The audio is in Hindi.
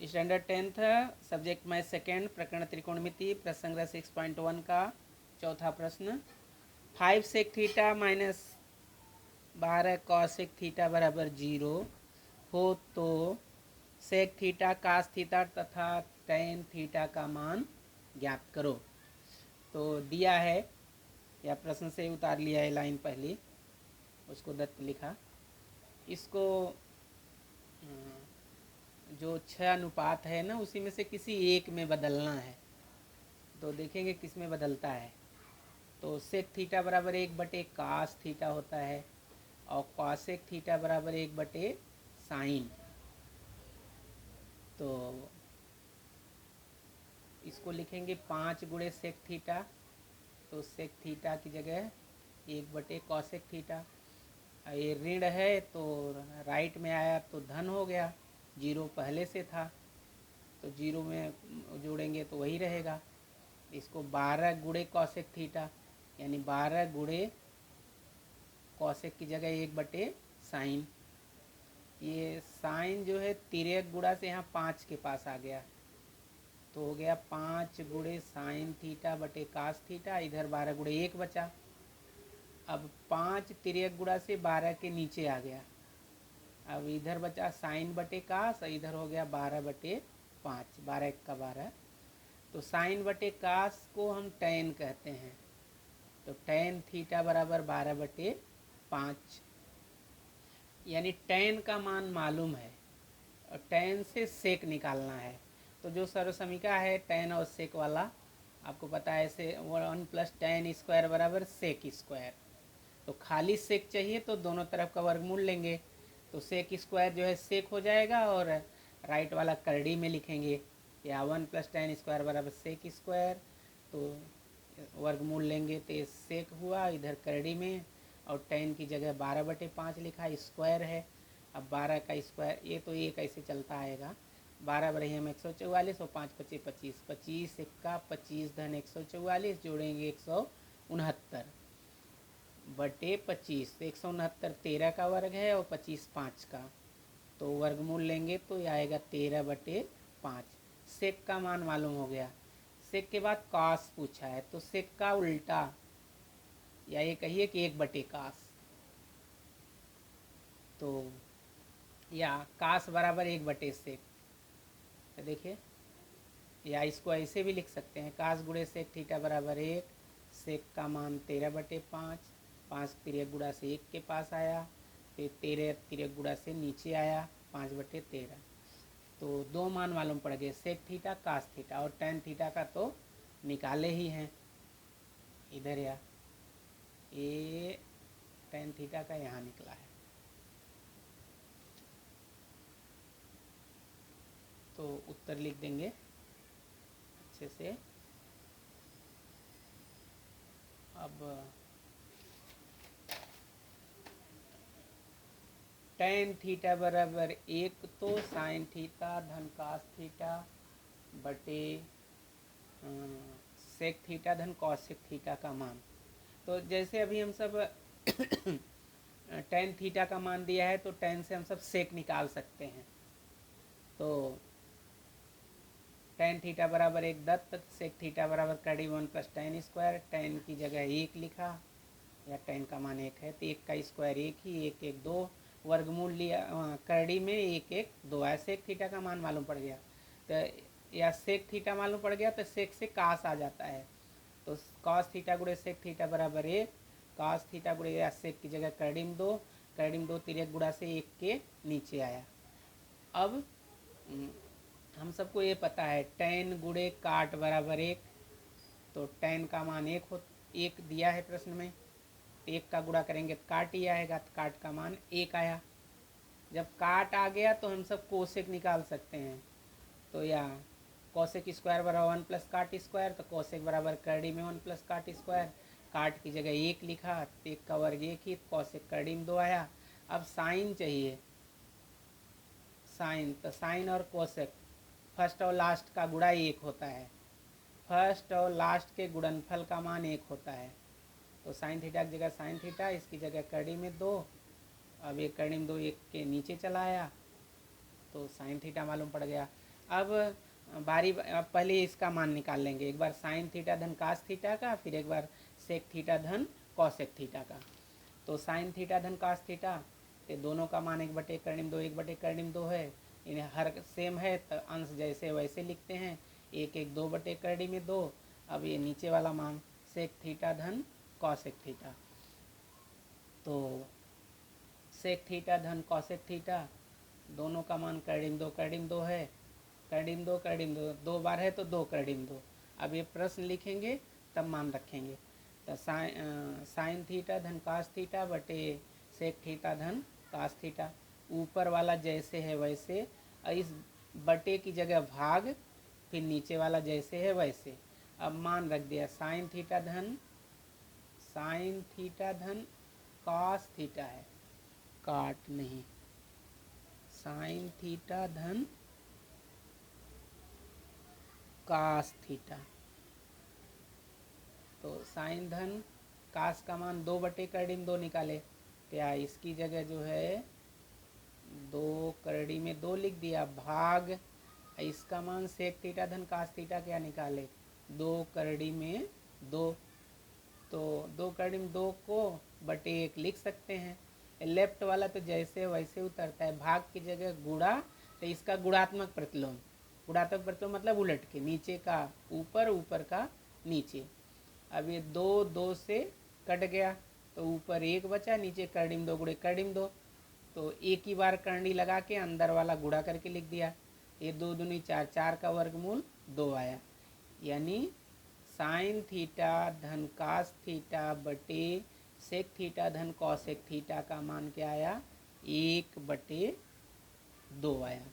Standard 10th subject math second प्रकरण त्रिकोणमिति प्रश्न संग्रह 6.1 का चौथा प्रश्न 5 sec theta minus 12 cosec theta बराबर 0 हो तो सेक थीटा कास थीटा तथा टेन थीटा का मान ज्ञात करो। तो दिया है या प्रश्न से उतार लिया है लाइन पहली, उसको दत्त लिखा। इसको जो 6 अनुपात है ना उसी में से किसी एक में बदलना है। तो देखेंगे किस में बदलता है। तो सेक थीटा बराबर 1/कास थीटा होता है और कॉसेक थीटा बराबर 1/साइन। तो इसको लिखेंगे 5 गुणे सेक थीटा। तो सेक थीटा की जगह 1/कॉसेक थीटा। ये ऋण है तो राइट में आया तो धन हो गया, 0 पहले से था तो 0 में जोड़ेंगे तो वही रहेगा। इसको 12 गुणे कॉसेक थीटा यानी 12 गुणे कॉसेक की जगह 1/साइन। ये साइन जो है तिर्यक गुणा से यहाँ 5 के पास आ गया तो हो गया 5 गुणे साइन थीटा बटे कास थीटा। इधर 12 गुणे 1 बचा। अब 5 तिर्यक गुणा से 12 के नीचे आ गया। अब इधर बचा साइन बटे कास, इधर हो गया 12/5, 12 का 12। तो साइन बटे कास को हम टैन कहते हैं। तो टैन थीटा बराबर 12/5 यानी टैन का मान मालूम है और टैन से सेक निकालना है। तो जो सर्वसमीका है टैन और सेक वाला आपको पता है, से 1 + टैन स्क्वायर बराबर सेक स्क्वायर। तो खाली सेक चाहिए तो दोनों तरफ का वर्गमूल लेंगे तो सेक स्क्वायर जो है सेक हो जाएगा और राइट वाला करड़ी में लिखेंगे या 1 + टैन स्क्वायर बराबर सेक स्क्वायर। तो वर्गमूल लेंगे तो ये सेक हुआ इधर करड़ी में और टैन की जगह 12/5 लिखा, स्क्वायर है। अब 12 का स्क्वायर ये तो एक ऐसे चलता आएगा, 12 बढ़िया में 144 और 5 × 5 = 25, 25 × 25 धन 144 जोड़ेंगे 169 बटे 25। तो 169 13 का वर्ग है और 25 5 का। तो वर्गमूल लेंगे तो ये आएगा 13/5। सेक का मान मालूम हो गया। सेक के बाद कास पूछा है तो सेक का उल्टा या ये कहिए कि 1/कास। तो या कास बराबर 1/सेक। तो देखिए या इसको ऐसे भी लिख सकते हैं, कास गुणे सेक थीटा बराबर 1। सेक का मान 13/5, 5 तिर्यक गुणा से 1 के पास आया, फिर 13 तिर्यक गुणा से नीचे आया 5/13। तो दो मान मालूम पड़ गए, सेक थीटा कास थीटा। और टैन थीटा का तो निकाले ही हैं इधर, या ये टैन थीटा का यहाँ निकला है। तो उत्तर लिख देंगे अच्छे से। अब टैन थीटा बराबर 1 तो साइन थीटा धन कास थीटा बटे सेक थीटा धन कॉसेक थीटा का मान। तो जैसे अभी हम सब टैन थीटा का मान दिया है तो टैन से हम सब सेक निकाल सकते हैं। तो टैन थीटा बराबर 1 दत्त, सेक थीटा बराबर करड़ी 1 + टैन स्क्वायर। टैन की जगह 1 लिखा या टैन का मान 1 है तो 1 का स्क्वायर 1 ही, 1 1 2 वर्गमूल लिया करड़ी में 1 1 2 है। सेक थीटा का मान मालूम पड़ गया तो या सेक थीटा मालूम पड़ गया तो सेक से कास आ जाता है। तो कॉस थीटा गुणे सेक थीटा बराबर 1, कॉस थीटा गुणे या सेक की जगह करड़ी में 2, करड़ी में 2 तिर्यक गुणा से 1 के नीचे आया। अब हम सबको ये पता है टैन गुणे काट बराबर 1। तो टैन का मान 1 दिया है प्रश्न में, 1 का गुणा करेंगे तो काट ही आएगा, तो काट का मान 1 आया। जब काट आ गया तो हम सब कोसेक निकाल सकते हैं। तो या कोसेक स्क्वायर बराबर 1 + काट स्क्वायर, तो कोसेक बराबर करड़ी में 1 + काट स्क्वायर। काट की जगह 1 लिखा, 1 का वर्ग 1 ही, कोसेक करड़ी में 2 आया। अब साइन चाहिए, साइन तो साइन और कोसेक फर्स्ट और लास्ट का गुणा 1 होता है, फर्स्ट और लास्ट के गुणनफल का मान 1 होता है। तो साइन थीटा की जगह साइन थीटा, इसकी जगह करड़ी में 2। अब ये करड़ी में 2 1 के नीचे चला आया तो साइन थीटा मालूम पड़ गया। अब अब पहले इसका मान निकाल लेंगे, एक बार साइन थीटा धन कास थीटा का, फिर एक बार सेक थीटा धन कॉसेक थीटा का। तो साइन थीटा धन कास थीटा, तो दोनों का मान 1/2 1/2 है, इन्हें हर सेम है तो अंश जैसे वैसे लिखते हैं, 1 2/2। अब ये नीचे वाला मान सेक थीटा धन कॉसेक थीटा, तो सेक थीटा धन कॉसेक थीटा दोनों का मान 2 है, 2 दो बार है तो 2 अब ये प्रश्न लिखेंगे तब मान रखेंगे। तो साइन थीटा धन कास थीटा बटे सेक थीटा धन कास थीटा, ऊपर वाला जैसे है वैसे, इस बटे की जगह भाग, फिर नीचे वाला जैसे है वैसे। अब मान रख दिया साइन थीटा धन कास थीटा है, काट नहीं, साइन थीटा धन कास थीटा। तो साइन धन कास का मान 2/2 निकाले, क्या इसकी जगह जो है 2 लिख दिया, भाग इसका मान सेक थीटा धन कास थीटा क्या निकाले 2 तो 2 को बटे 1 लिख सकते हैं। लेफ्ट वाला तो जैसे वैसे उतरता है, भाग की जगह गुणा, तो इसका गुणात्मक प्रतिलोम मतलब उलट के, नीचे का ऊपर ऊपर का नीचे। अब ये 2 से कट गया तो ऊपर 1 बचा, नीचे कर्डिम 2 गुणे कर्डिम 2, तो एक ही बार करनी लगा के अंदर वाला गुणा करके लिख दिया। ये 2 दूनी 4, 4 का वर्गमूल 2 आया, यानी साइन थीटा धन कास थीटा बटे सेक थीटा धन कॉसेक थीटा का मान क्या आया 1/2 आया।